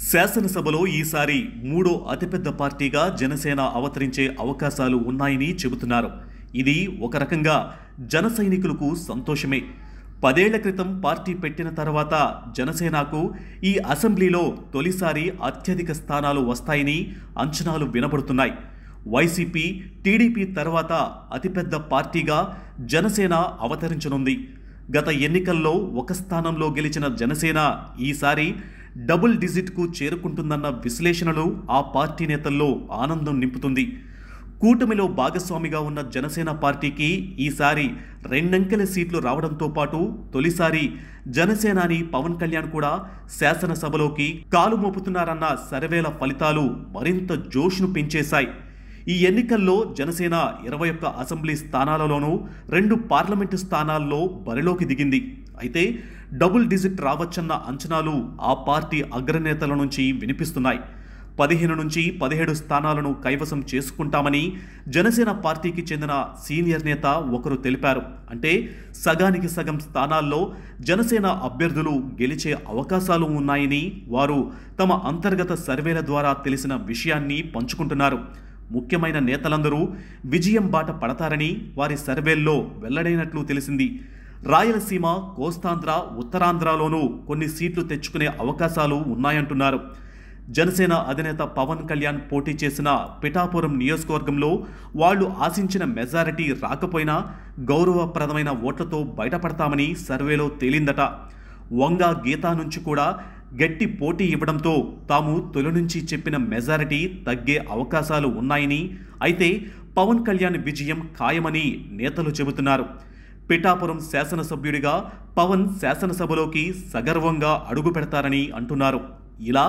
శాసనసభలో ఈసారి మూడో అతిపెద్ద పార్టీగా జనసేన అవతరించే అవకాశాలు ఉన్నాయని చెబుతున్నారు. ఇది ఒక రకంగా జన సైనికులకు సంతోషమే. 10 ఏళ్ల క్రితం పార్టీ పెట్టిన తర్వాత జనసేనకు ఈ అసెంబ్లీలో తొలిసారి అత్యధిక స్థానాలు వస్తాయని అంచనాలు వినబడుతున్నాయి. వైసీపీ, టీడీపీ తర్వాత అతిపెద్ద పార్టీగా జనసేన అవతరించనుంది. గత ఎన్నికల్లో ఒక స్థానంలో గెలిచిన జనసేన ఈసారి డబుల్ డిజిట్కు చేరుకుంటుందన్న విశ్లేషణలు ఆ పార్టీ నేతల్లో ఆనందం నింపుతుంది. కూటమిలో భాగస్వామిగా ఉన్న జనసేన పార్టీకి ఈసారి 2 అంకెల సీట్లు రావడంతో పాటు తొలిసారి జనసేనాని పవన్ కళ్యాణ్ కూడా శాసనసభలోకి కాలు మోపుతున్నారన్న సర్వేల ఫలితాలు మరింత జోష్ను పెంచేశాయి. ఈ ఎన్నికల్లో జనసేన 21 అసెంబ్లీ స్థానాలలోనూ 2 పార్లమెంటు స్థానాల్లో బరిలోకి దిగింది. అయితే డబుల్ డిజిట్ రావచ్చన్న అంచనాలు ఆ పార్టీ అగ్రనేతల నుంచి వినిపిస్తున్నాయి. 15 నుంచి 17 స్థానాలను కైవసం చేసుకుంటామని జనసేన పార్టీకి చెందిన సీనియర్ నేత ఒకరు తెలిపారు. అంటే సగానికి సగం స్థానాల్లో జనసేన అభ్యర్థులు గెలిచే అవకాశాలు ఉన్నాయని వారు తమ అంతర్గత సర్వేల ద్వారా తెలిసిన విషయాన్ని పంచుకుంటున్నారు. ముఖ్యమైన నేతలందరూ విజయం బాట పడతారని వారి సర్వేల్లో వెల్లడైనట్లు తెలిసింది. రాయలసీమ, కోస్తాంధ్ర, ఉత్తరాంధ్రలోనూ కొన్ని సీట్లు తెచ్చుకునే అవకాశాలు ఉన్నాయంటున్నారు. జనసేన అధినేత పవన్ కళ్యాణ్ పోటీ చేసిన పిఠాపురం నియోజకవర్గంలో వాళ్లు ఆశించిన మెజారిటీ రాకపోయినా గౌరవప్రదమైన ఓట్లతో బయటపడతామని సర్వేలో తేలిందట. వంగ గీతా నుంచి కూడా గట్టి పోటీ ఇవ్వడంతో తాము తొలి నుంచి చెప్పిన మెజారిటీ తగ్గే అవకాశాలు ఉన్నాయని, అయితే పవన్ కళ్యాణ్ విజయం ఖాయమని నేతలు చెబుతున్నారు. పిఠాపురం శాసనసభ్యుడిగా పవన్ శాసనసభలోకి సగర్వంగా అడుగు పెడతారని అంటున్నారు. ఇలా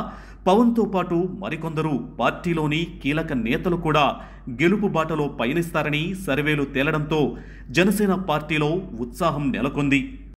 పవన్తో పాటు మరికొందరు పార్టీలోని కీలక నేతలు కూడా గెలుపు బాటలో పయనిస్తారని సర్వేలు తేలడంతో జనసేన పార్టీలో ఉత్సాహం నెలకొంది.